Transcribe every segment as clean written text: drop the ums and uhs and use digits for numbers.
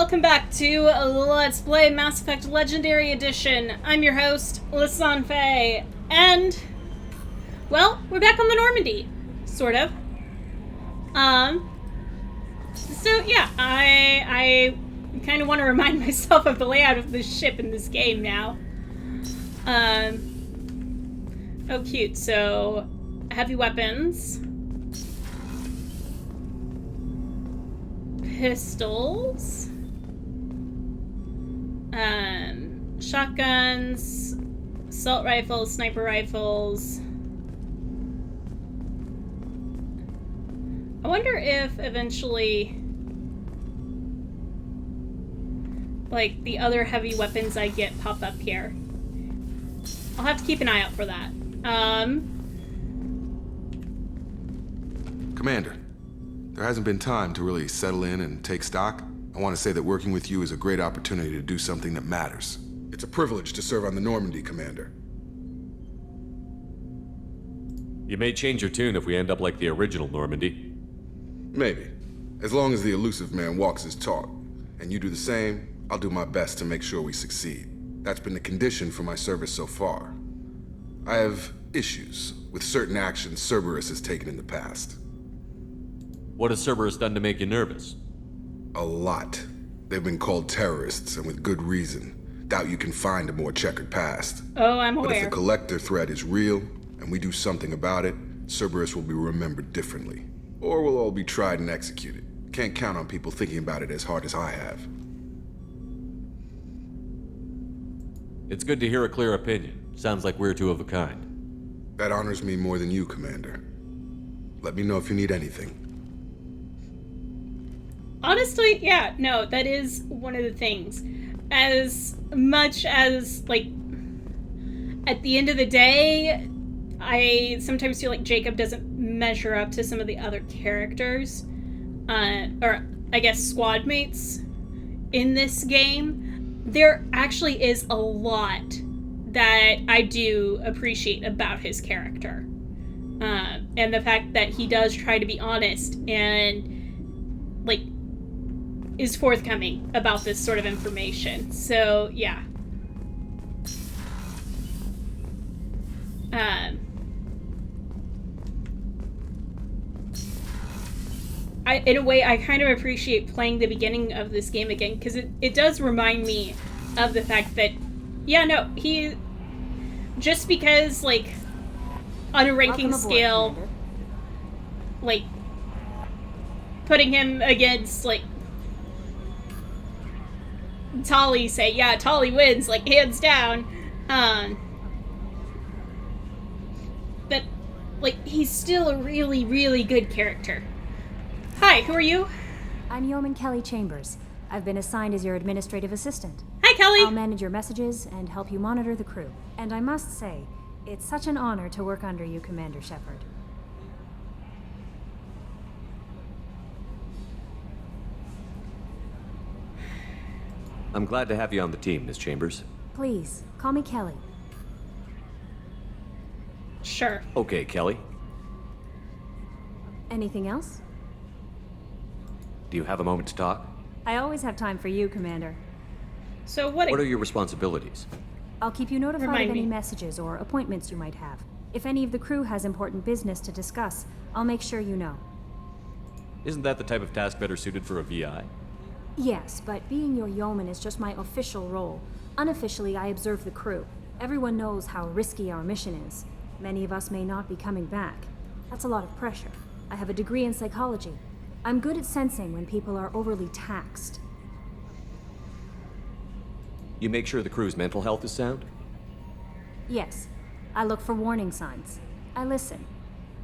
welcome back to Let's Play Mass Effect Legendary Edition. I'm your host, Lisanne Faye, and, well, we're back on the Normandy, sort of. So yeah, I kind of want to remind myself of the layout of this ship in this game now. Oh cute, so, heavy weapons. Pistols, shotguns, assault rifles, sniper rifles. I wonder if eventually, like, the other heavy weapons I get pop up here. I'll have to keep an eye out for that. Commander. There hasn't been time to really settle in and take stock. I want to say that working with you is a great opportunity to do something that matters. It's a privilege to serve on the Normandy, Commander. You may change your tune if we end up like the original Normandy. Maybe. As long as the elusive man walks his talk, and you do the same, I'll do my best to make sure we succeed. That's been the condition for my service so far. I have issues with certain actions Cerberus has taken in the past. What has Cerberus done to make you nervous? A lot. They've been called terrorists, and with good reason. Doubt you can find a more checkered past. Oh, I'm aware. But if the collector threat is real, and we do something about it, Cerberus will be remembered differently. Or we'll all be tried and executed. Can't count on people thinking about it as hard as I have. It's good to hear a clear opinion. Sounds like we're two of a kind. That honors me more than you, Commander. Let me know if you need anything. Honestly, yeah, no, that is one of the things. As much as, like, at the end of the day, I sometimes feel like Jacob doesn't measure up to some of the other characters, or I guess squad mates in this game. There actually is a lot that I do appreciate about his character. And the fact that he does try to be honest and, like, is forthcoming about this sort of information. So, yeah. In a way, I kind of appreciate playing the beginning of this game again, because it does remind me of the fact that, yeah, no, he... Just because, like, on a ranking scale, Commander. like, putting him against, like, Tali, say, yeah, Tali wins, like, hands down. But, like, he's still a really, really good character. Hi, who are you? I'm Yeoman Kelly Chambers. I've been assigned as your administrative assistant. Hi, Kelly! I'll manage your messages and help you monitor the crew. And I must say, it's such an honor to work under you, Commander Shepard. I'm glad to have you on the team, Miss Chambers. Please, call me Kelly. Sure. Okay, Kelly. Anything else? Do you have a moment to talk? I always have time for you, Commander. So what What are your responsibilities? I'll keep you notified Remind of any me. messages or appointments you might have. If any of the crew has important business to discuss, I'll make sure you know. Isn't that the type of task better suited for a VI? Yes, but being your yeoman is just my official role. Unofficially, I observe the crew. Everyone knows how risky our mission is. Many of us may not be coming back. That's a lot of pressure. I have a degree in psychology. I'm good at sensing when people are overly taxed. You make sure the crew's mental health is sound? Yes, I look for warning signs. I listen.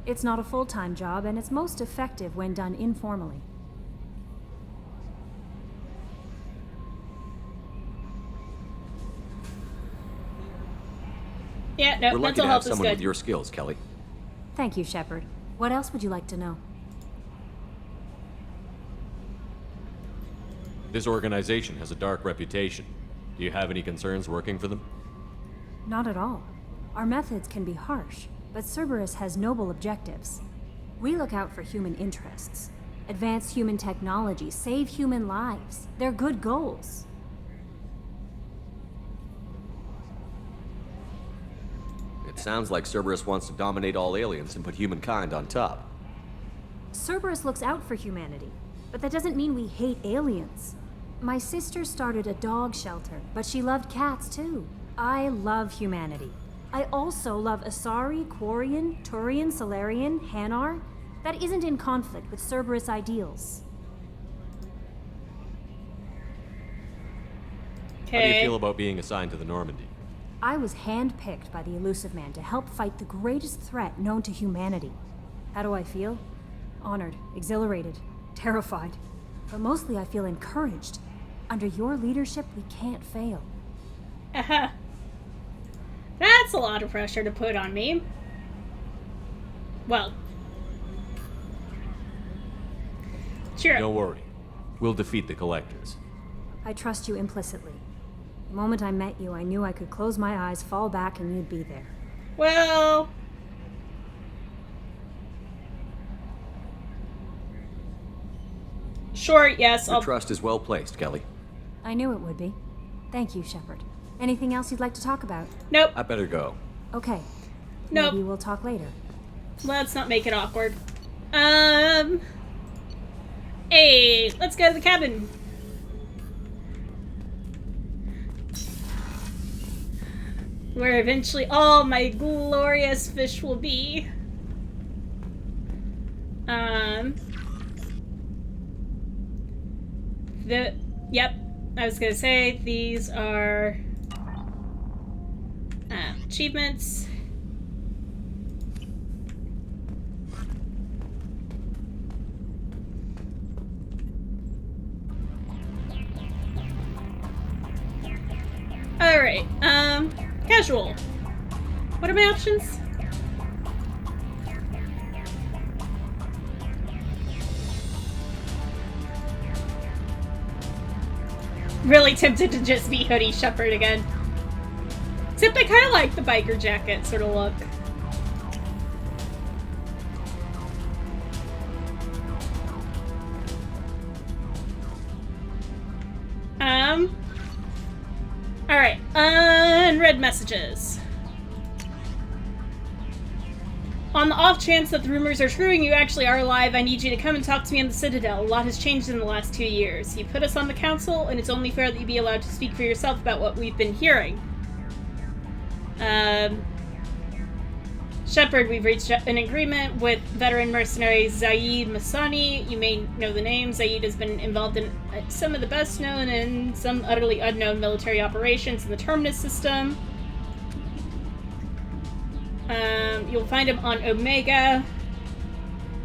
It's not a full-time job, and it's most effective when done informally. Yeah, no, We're lucky mental to have health is someone good. with your skills, Kelly. Thank you, Shepard. What else would you like to know? This organization has a dark reputation. Do you have any concerns working for them? Not at all. Our methods can be harsh, but Cerberus has noble objectives. We look out for human interests. Advance human technology, save human lives. They're good goals. It sounds like Cerberus wants to dominate all aliens and put humankind on top. Cerberus looks out for humanity, but that doesn't mean we hate aliens. My sister started a dog shelter, but she loved cats too. I love humanity. I also love Asari, Quarian, Turian, Solarian, Hanar. That isn't in conflict with Cerberus ideals. How do you Okay. feel about being assigned to the Normandy? I was handpicked by the Elusive Man to help fight the greatest threat known to humanity. How do I feel? Honored, exhilarated, terrified. But mostly I feel encouraged. Under your leadership, we can't fail. Uh-huh. That's a lot of pressure to put on me. Well. Cheer up. Don't worry. We'll defeat the Collectors. I trust you implicitly. The moment I met you, I knew I could close my eyes, fall back, and you'd be there. Well... Sure, yes, Your I'll... trust is well placed, Kelly. I knew it would be. Thank you, Shepard. Anything else you'd like to talk about? Nope. I better go. Okay. Nope. Maybe we'll talk later. Let's not make it awkward. Hey, let's go to the cabin. Where eventually all my glorious fish will be. Yep, I was gonna say, these are achievements. Alright, casual. What are my options? Really tempted to just be Hoodie Shepard again. Except I kind of like the biker jacket sort of look. Alright, unread messages. On the off chance that the rumors are true and you actually are alive, I need you to come and talk to me on the Citadel. A lot has changed in the last 2 years. You put us on the council, and it's only fair that you be allowed to speak for yourself about what we've been hearing. Shepard, we've reached an agreement with veteran mercenary Zaid Masani. You may know the name. Zaid has been involved in some of the best known and some utterly unknown military operations in the Terminus system. You'll find him on Omega,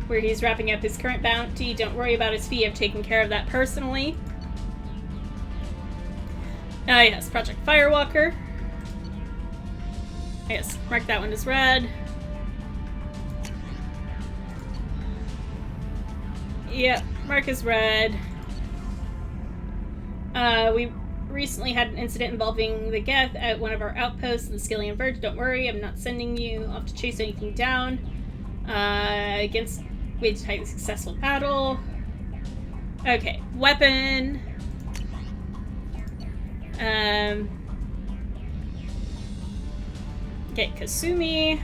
where he's wrapping up his current bounty. Don't worry about his fee. I've taken care of that personally. Yes, Project Firewalker. Yes, mark that one as red. Yep, mark as red. We recently had an incident involving the Geth at one of our outposts in the Skillian Verge. Don't worry, I'm not sending you off to chase anything down. We had a highly successful battle. Okay, weapon. Okay, Kasumi.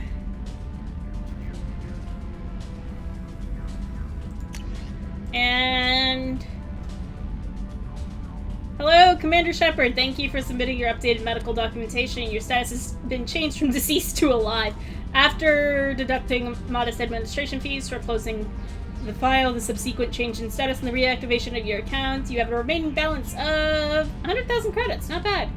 And... Hello, Commander Shepard. Thank you for submitting your updated medical documentation. Your status has been changed from deceased to alive. After deducting modest administration fees for closing the file, the subsequent change in status, and the reactivation of your account, you have a remaining balance of 100,000 credits. Not bad.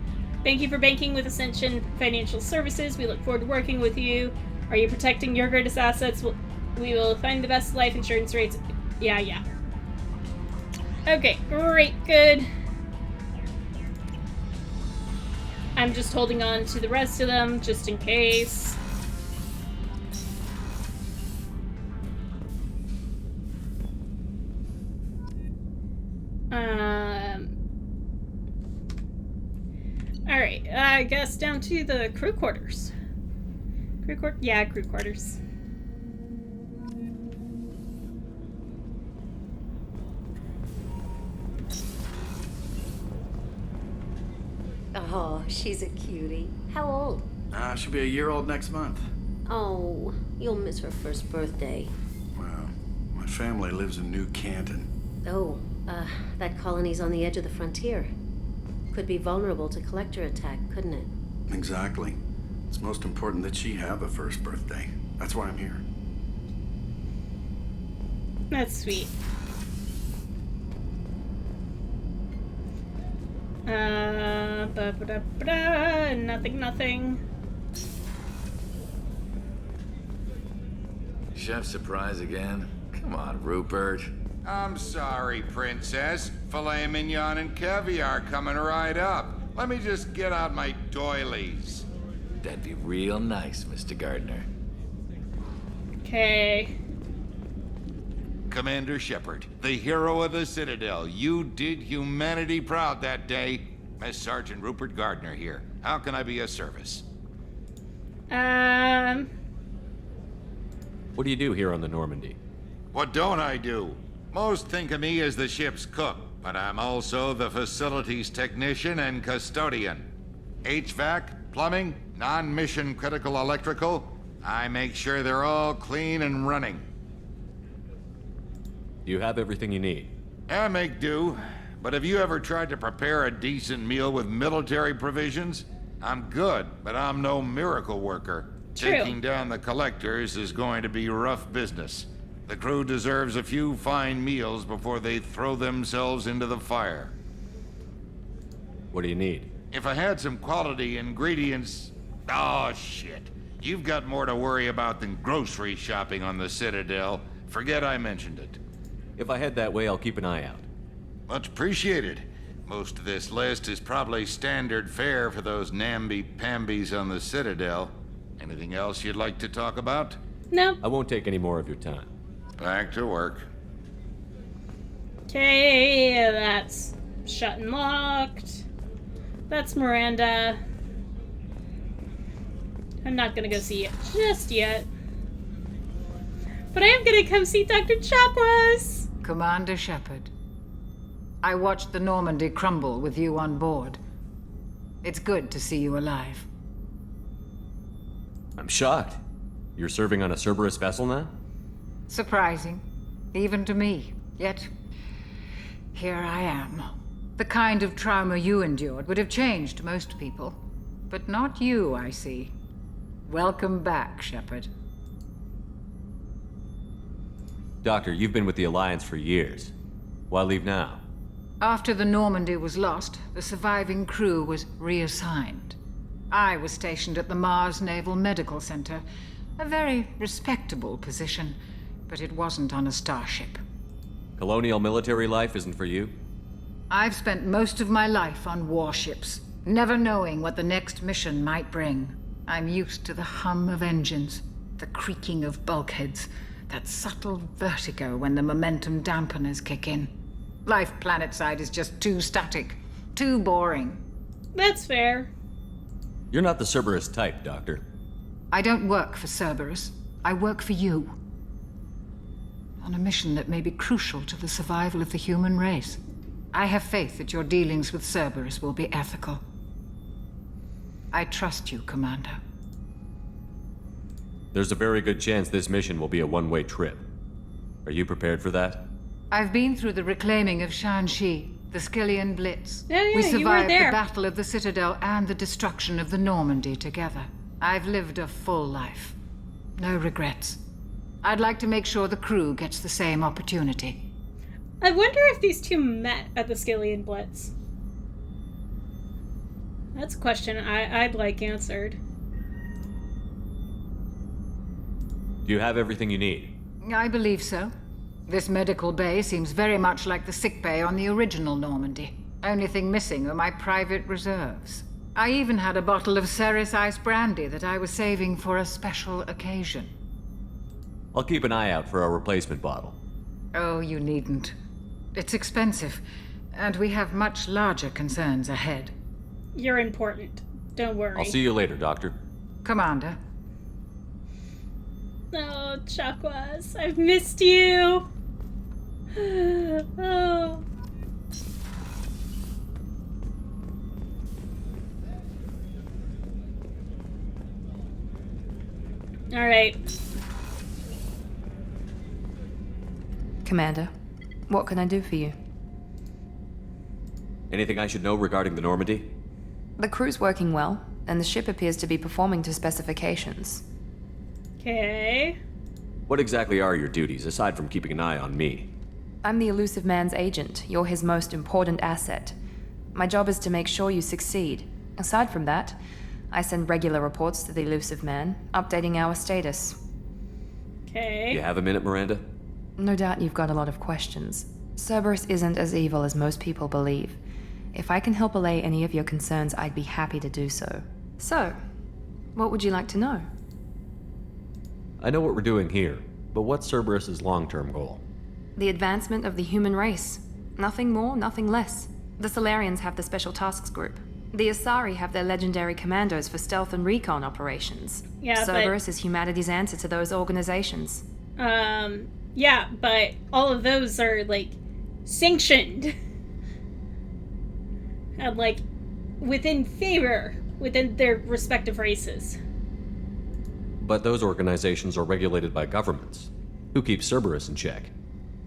Thank you for banking with Ascension Financial Services. We look forward to working with you. Are you protecting your greatest assets? We will find the best life insurance rates. Yeah. Okay, great, good. I'm just holding on to the rest of them, just in case. Alright, I guess down to the crew quarters. Crew quarters. Oh, she's a cutie. How old? She'll be a year old next month. Oh, you'll miss her first birthday. Well, my family lives in New Canton. Oh, that colony's on the edge of the frontier. Could be vulnerable to collector attack, couldn't it? Exactly. It's most important that she have a first birthday. That's why I'm here. That's sweet. Nothing. Chef surprise again? Come on, Rupert. I'm sorry, Princess. Filet mignon and caviar coming right up. Let me just get out my doilies. That'd be real nice, Mr. Gardner. Okay. Commander Shepard, the hero of the Citadel. You did humanity proud that day. As Sergeant Rupert Gardner here. How can I be of service? What do you do here on the Normandy? What don't I do? Most think of me as the ship's cook, but I'm also the facilities technician and custodian. HVAC, plumbing, non-mission critical electrical. I make sure they're all clean and running. Do you have everything you need? I make do, but have you ever tried to prepare a decent meal with military provisions? I'm good, but I'm no miracle worker. True. Taking down the collectors is going to be rough business. The crew deserves a few fine meals before they throw themselves into the fire. What do you need? If I had some quality ingredients... Oh, shit. You've got more to worry about than grocery shopping on the Citadel. Forget I mentioned it. If I head that way, I'll keep an eye out. Much appreciated. Most of this list is probably standard fare for those namby-pambies on the Citadel. Anything else you'd like to talk about? No. I won't take any more of your time. Back to work. Okay, that's shut and locked. That's Miranda. I'm not gonna go see it just yet. But I am gonna come see Dr. Chapwas! Commander Shepard, I watched the Normandy crumble with you on board. It's good to see you alive. I'm shocked. You're serving on a Cerberus vessel now? Surprising, even to me. Yet, here I am. The kind of trauma you endured would have changed most people. But not you, I see. Welcome back, Shepard. Doctor, you've been with the Alliance for years. Why leave now? After the Normandy was lost, the surviving crew was reassigned. I was stationed at the Mars Naval Medical Center, a very respectable position, but it wasn't on a starship. Colonial military life isn't for you? I've spent most of my life on warships, never knowing what the next mission might bring. I'm used to the hum of engines, the creaking of bulkheads, that subtle vertigo when the momentum dampeners kick in. Life planetside is just too static, too boring. That's fair. You're not the Cerberus type, Doctor. I don't work for Cerberus. I work for you. On a mission that may be crucial to the survival of the human race. I have faith that your dealings with Cerberus will be ethical. I trust you, Commander. There's a very good chance this mission will be a one-way trip. Are you prepared for that? I've been through the reclaiming of Shanxi, the Skillian Blitz. Yeah, we you were survived there. the Battle of the Citadel and the destruction of the Normandy together. I've lived a full life. No regrets. I'd like to make sure the crew gets the same opportunity. I wonder if these two met at the Skillian Blitz. That's a question I'd like answered. Do you have everything you need? I believe so. This medical bay seems very much like the sick bay on the original Normandy. Only thing missing are my private reserves. I even had a bottle of Ceres Ice brandy that I was saving for a special occasion. I'll keep an eye out for a replacement bottle. Oh, you needn't. It's expensive, and we have much larger concerns ahead. You're important. Don't worry. I'll see you later, Doctor. Commander. Oh, Chapwas, I've missed you. Oh. Alright. Commander, what can I do for you? Anything I should know regarding the Normandy? The crew's working well, and the ship appears to be performing to specifications. Okay. What exactly are your duties, aside from keeping an eye on me? I'm the Elusive Man's agent. You're his most important asset. My job is to make sure you succeed. Aside from that, I send regular reports to the Elusive Man, updating our status. Okay. You have a minute, Miranda? No doubt you've got a lot of questions. Cerberus isn't as evil as most people believe. If I can help allay any of your concerns, I'd be happy to do so. So, what would you like to know? I know what we're doing here, but what's Cerberus's long-term goal? The advancement of the human race. Nothing more, nothing less. The Solarians have the Special Tasks Group. The Asari have their legendary commandos for stealth and recon operations. Yeah, Cerberus is humanity's answer to those organizations. Yeah, but all of those are, like, sanctioned. And, like, within their respective races. But those organizations are regulated by governments. Who keeps Cerberus in check?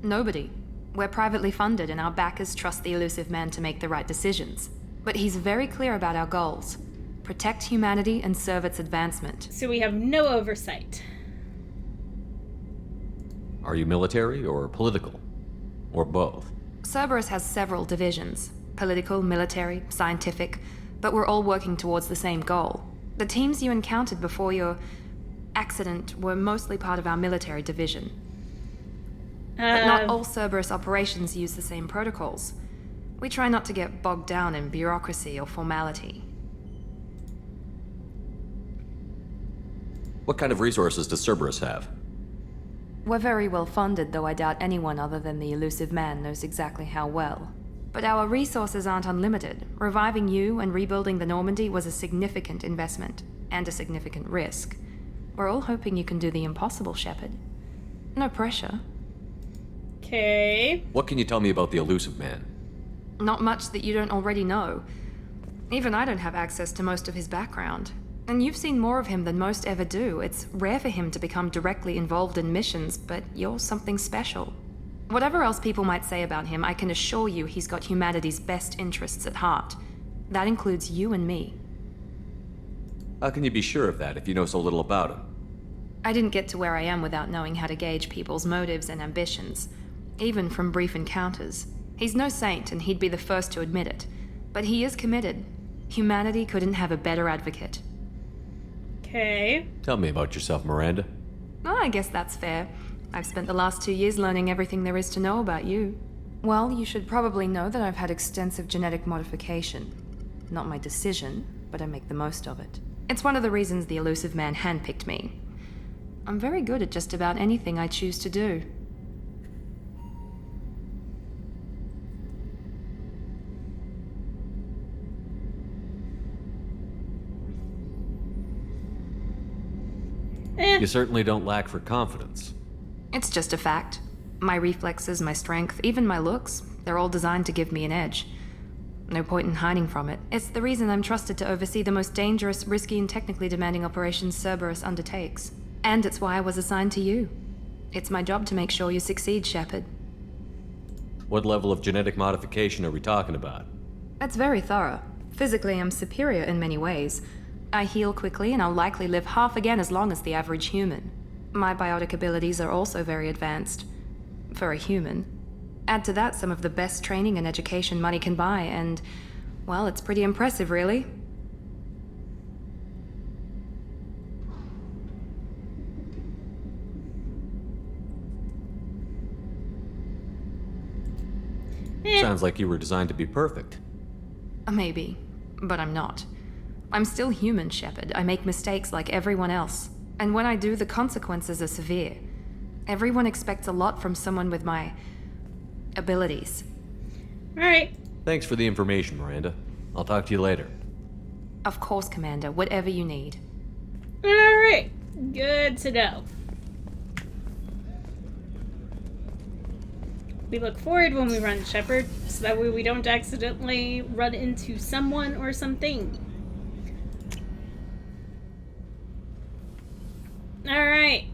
Nobody. We're privately funded, and our backers trust the Elusive Man to make the right decisions. But he's very clear about our goals. Protect humanity and serve its advancement. So we have no oversight. Are you military or political? Or both? Cerberus has several divisions. Political, military, scientific. But we're all working towards the same goal. The teams you encountered before your accident were mostly part of our military division. But not all Cerberus operations use the same protocols. We try not to get bogged down in bureaucracy or formality. What kind of resources does Cerberus have? We're very well funded, though I doubt anyone other than the Elusive Man knows exactly how well. But our resources aren't unlimited. Reviving you and rebuilding the Normandy was a significant investment, and a significant risk. We're all hoping you can do the impossible, Shepard. No pressure. Okay. What can you tell me about the Elusive Man? Not much that you don't already know. Even I don't have access to most of his background. And you've seen more of him than most ever do. It's rare for him to become directly involved in missions, but you're something special. Whatever else people might say about him, I can assure you he's got humanity's best interests at heart. That includes you and me. How can you be sure of that if you know so little about him? I didn't get to where I am without knowing how to gauge people's motives and ambitions, even from brief encounters. He's no saint, and he'd be the first to admit it. But he is committed. Humanity couldn't have a better advocate. Okay. Tell me about yourself, Miranda. Oh, I guess that's fair. I've spent the last 2 years learning everything there is to know about you. Well, you should probably know that I've had extensive genetic modification. Not my decision, but I make the most of it. It's one of the reasons the Elusive Man handpicked me. I'm very good at just about anything I choose to do. You certainly don't lack for confidence. It's just a fact. My reflexes, my strength, even my looks, they're all designed to give me an edge. No point in hiding from it. It's the reason I'm trusted to oversee the most dangerous, risky, and technically demanding operations Cerberus undertakes. And it's why I was assigned to you. It's my job to make sure you succeed, Shepard. What level of genetic modification are we talking about? That's very thorough. Physically, I'm superior in many ways. I heal quickly, and I'll likely live half again as long as the average human. My biotic abilities are also very advanced. For a human. Add to that some of the best training and education money can buy, and, well, it's pretty impressive, really. Sounds like you were designed to be perfect. Maybe, but I'm not. I'm still human, Shepard. I make mistakes like everyone else. And when I do, the consequences are severe. Everyone expects a lot from someone with my abilities. Alright. Thanks for the information, Miranda. I'll talk to you later. Of course, Commander. Whatever you need. Alright. Good to know. We look forward when we run Shepard, so that way we don't accidentally run into someone or something. Alright.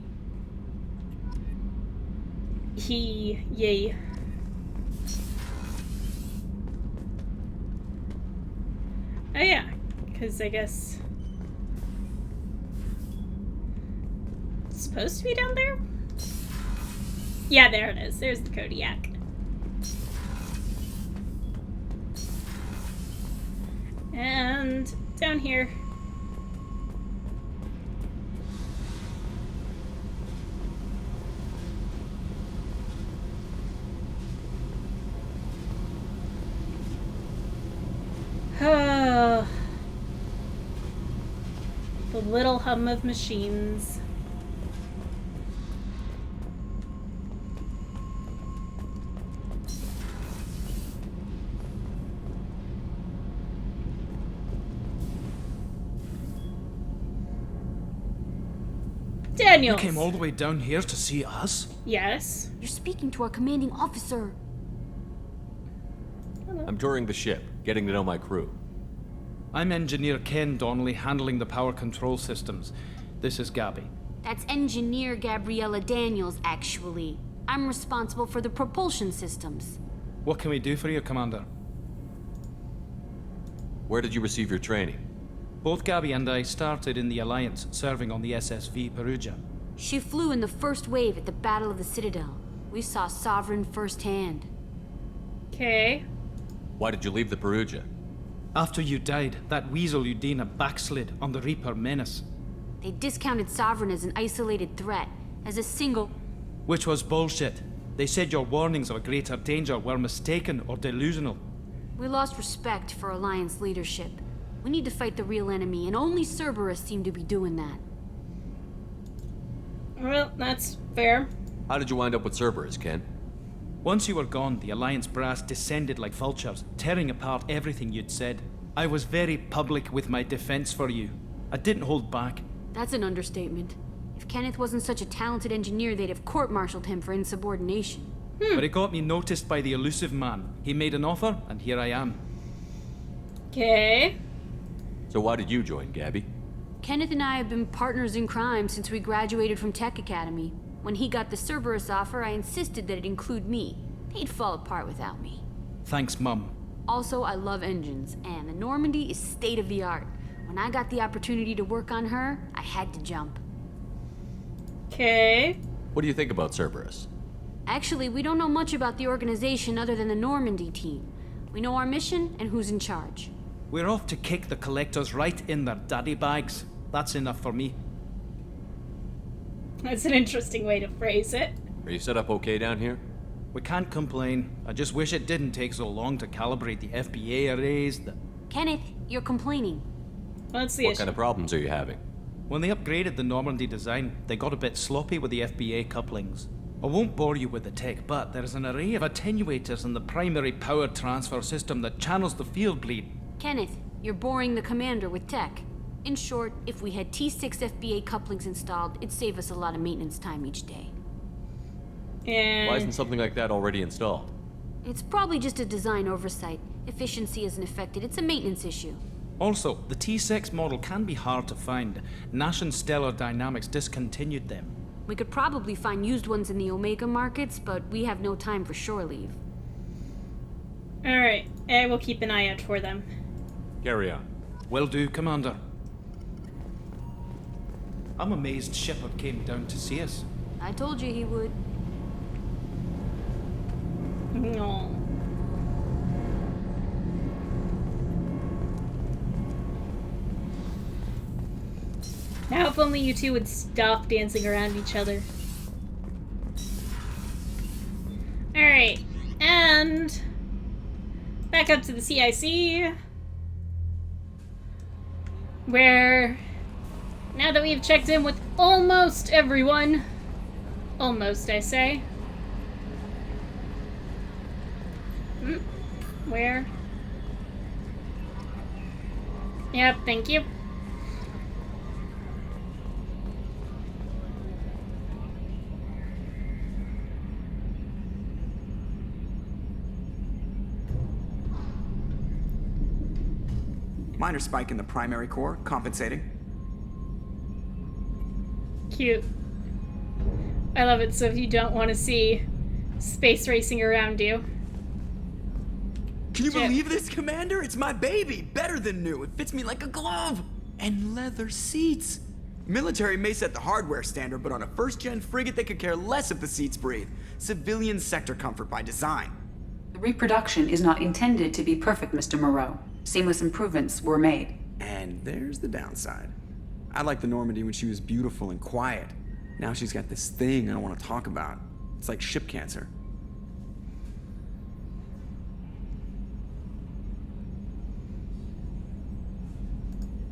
Yay. Oh yeah, because I guess it's supposed to be down there? Yeah, there it is. There's the Kodiak. And down here. Oh, the little hum of machines. Daniels. You came all the way down here to see us? Yes. You're speaking to our commanding officer. I'm touring the ship, getting to know my crew. I'm Engineer Ken Donnelly, handling the power control systems. This is Gabby. That's Engineer Gabriella Daniels, actually. I'm responsible for the propulsion systems. What can we do for you, Commander? Where did you receive your training? Both Gabby and I started in the Alliance, serving on the SSV Perugia. She flew in the first wave at the Battle of the Citadel. We saw Sovereign firsthand. Okay. Why did you leave the Perugia? After you died, that weasel Udina backslid on the Reaper menace. They discounted Sovereign as an isolated threat, as a single... Which was bullshit. They said your warnings of a greater danger were mistaken or delusional. We lost respect for Alliance leadership. We need to fight the real enemy, and only Cerberus seemed to be doing that. Well, that's fair. How did you wind up with Cerberus, Ken? Once you were gone, the Alliance brass descended like vultures, tearing apart everything you'd said. I was very public with my defense for you. I didn't hold back. That's an understatement. If Kenneth wasn't such a talented engineer, they'd have court-martialed him for insubordination. But it got me noticed by the elusive man. He made an offer, and here I am. Okay. So why did you join, Gabby? Kenneth and I have been partners in crime since we graduated from Tech Academy. When he got the Cerberus offer, I insisted that it include me. They'd fall apart without me. Thanks, Mum. Also, I love engines, and the Normandy is state-of-the-art. When I got the opportunity to work on her, I had to jump. Okay. What do you think about Cerberus? Actually, we don't know much about the organization other than the Normandy team. We know our mission and who's in charge. We're off to kick the collectors right in their daddy bags. That's enough for me. That's an interesting way to phrase it. Are you set up okay down here? We can't complain. I just wish it didn't take so long to calibrate the FBA arrays. Kenneth, you're complaining. What's the What issue? kind of problems are you having? When they upgraded the Normandy design, they got a bit sloppy with the FBA couplings. I won't bore you with the tech, but there is an array of attenuators in the primary power transfer system that channels the field bleed. Kenneth, you're boring the commander with tech. In short, if we had T6 FBA couplings installed, it'd save us a lot of maintenance time each day. And Why isn't something like that already installed? It's probably just a design oversight. Efficiency isn't affected, it's a maintenance issue. Also, the T6 model can be hard to find. Nash and Stellar Dynamics discontinued them. We could probably find used ones in the Omega markets, but we have no time for shore leave. Alright, I will keep an eye out for them. Carry on. Will do, Commander. I'm amazed Shepard came down to see us. I told you he would. No. Now if only you two would stop dancing around each other. Alright, and back up to the CIC, where now that we've checked in with almost everyone, almost I say, where? Yep, thank you. Minor spike in the primary core, compensating. Cute. I love it. So if you don't want to see space racing around you. Can you Chip. believe this, Commander? It's my baby. Better than new. It fits me like a glove. And leather seats. Military may set the hardware standard, but on a first-gen frigate, they could care less if the seats breathe. Civilian sector comfort by design. The reproduction is not intended to be perfect, Mr. Moreau. Seamless improvements were made. And there's the downside. I liked the Normandy when she was beautiful and quiet. Now she's got this thing I don't want to talk about. It's like ship cancer.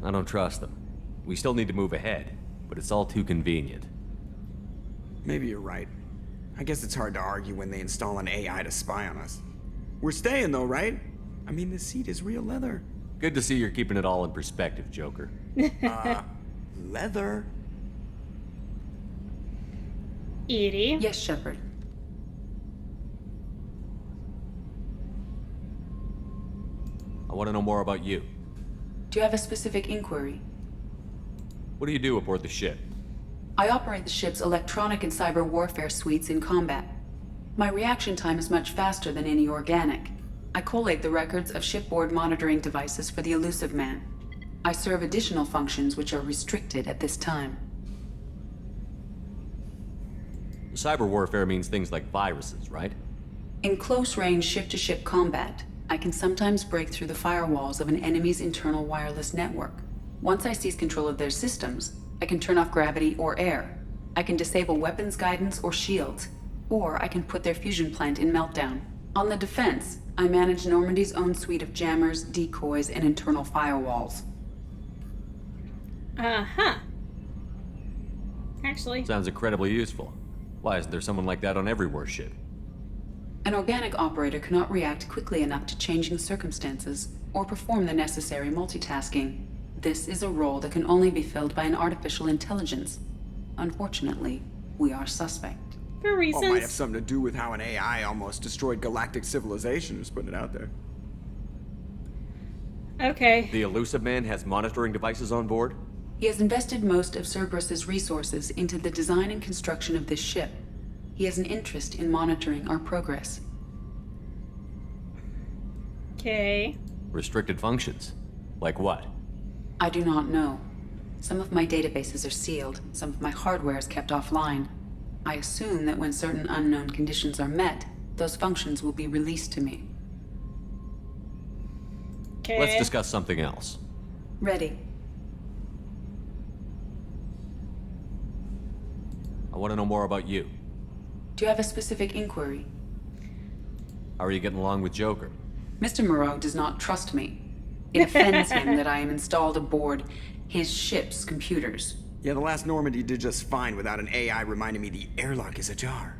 I don't trust them. We still need to move ahead, but it's all too convenient. Maybe you're right. I guess it's hard to argue when they install an AI to spy on us. We're staying though, right? I mean, the seat is real leather. Good to see you're keeping it all in perspective, Joker. Leather? Edie? Yes, Shepard. I want to know more about you. Do you have a specific inquiry? What do you do aboard the ship? I operate the ship's electronic and cyber warfare suites in combat. My reaction time is much faster than any organic. I collate the records of shipboard monitoring devices for the elusive man. I serve additional functions which are restricted at this time. Cyber warfare means things like viruses, right? In close-range ship-to-ship combat, I can sometimes break through the firewalls of an enemy's internal wireless network. Once I seize control of their systems, I can turn off gravity or air. I can disable weapons guidance or shields, or I can put their fusion plant in meltdown. On the defense, I manage Normandy's own suite of jammers, decoys, and internal firewalls. Uh-huh. Actually. Sounds incredibly useful. Why isn't there someone like that on every warship? An organic operator cannot react quickly enough to changing circumstances or perform the necessary multitasking. This is a role that can only be filled by an artificial intelligence. Unfortunately, we are suspect. For reasons. Well, might have something to do with how an AI almost destroyed galactic civilization, just putting it out there. Okay. The elusive man has monitoring devices on board? He has invested most of Cerberus's resources into the design and construction of this ship. He has an interest in monitoring our progress. Okay. Restricted functions? Like what? I do not know. Some of my databases are sealed, some of my hardware is kept offline. I assume that when certain unknown conditions are met, those functions will be released to me. Okay. Let's discuss something else. Ready. I want to know more about you. Do you have a specific inquiry? How are you getting along with Joker? Mr. Moreau does not trust me. It offends him that I am installed aboard his ship's computers. Yeah, the last Normandy did just fine without an AI reminding me the airlock is ajar.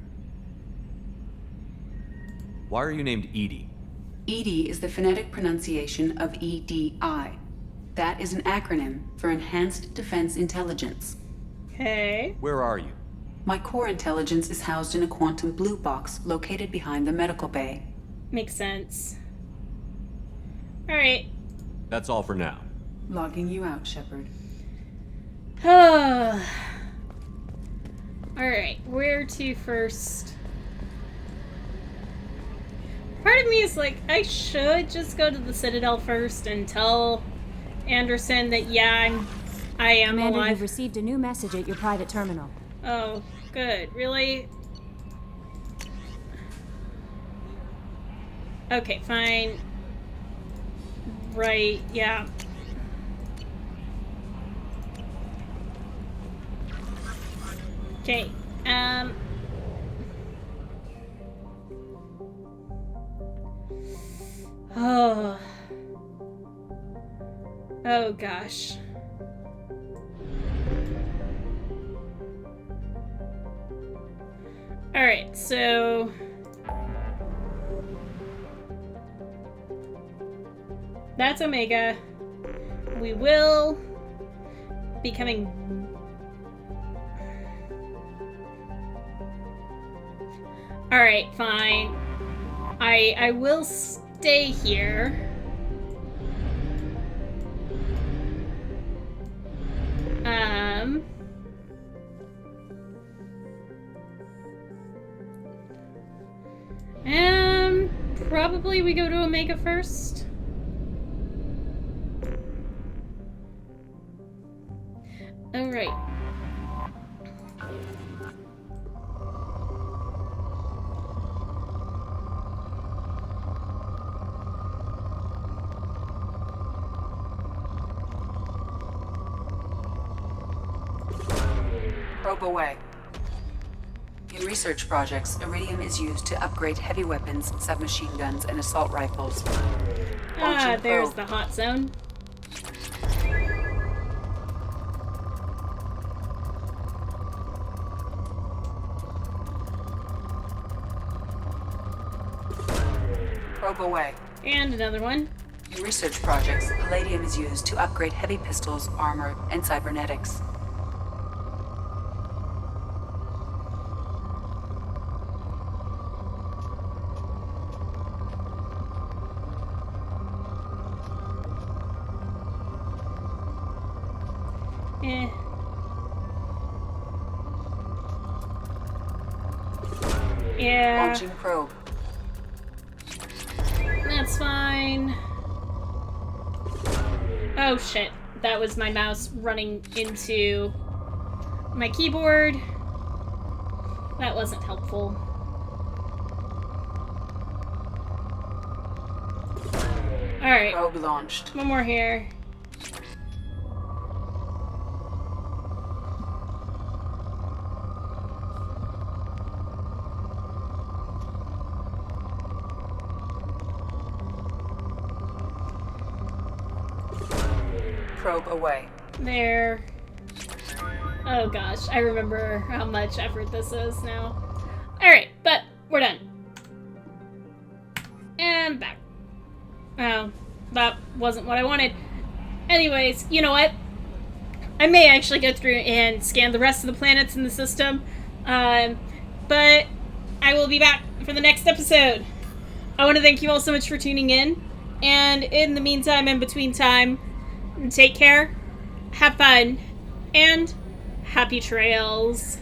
Why are you named Edie? EDI is the phonetic pronunciation of EDI. That is an acronym for Enhanced Defense Intelligence. Okay. Where are you? My core intelligence is housed in a quantum blue box located behind the medical bay. Makes sense. Alright. That's all for now. Logging you out, Shepard. Alright, where to first? Part of me is like, I should just go to the Citadel first and tell Anderson that, yeah, I am Commander, alive. you've received a new message at your private terminal. Oh, good. Really? Okay, fine. Right, yeah. Okay, Oh. Oh, gosh. Alright, so... That's Omega. We will be coming... Alright, fine. I will stay here. probably we go to Omega first. Alright. Probe away. In research projects, iridium is used to upgrade heavy weapons, submachine guns, and assault rifles. Ah, there's probe. the hot zone. Probe away. And another one. In research projects, palladium is used to upgrade heavy pistols, armor, and cybernetics. Eh. Yeah. Launching probe. That's fine. Oh shit. That was my mouse running into my keyboard. That wasn't helpful. Alright. Probe launched. One more here. Probe away. There. Oh gosh, I remember how much effort this is now. Alright, but we're done. And back. Oh, that wasn't what I wanted. Anyways, you know what? I may actually go through and scan the rest of the planets in the system. But I will be back for the next episode. I want to thank you all so much for tuning in. And in the meantime, in between time, take care, have fun, and happy trails.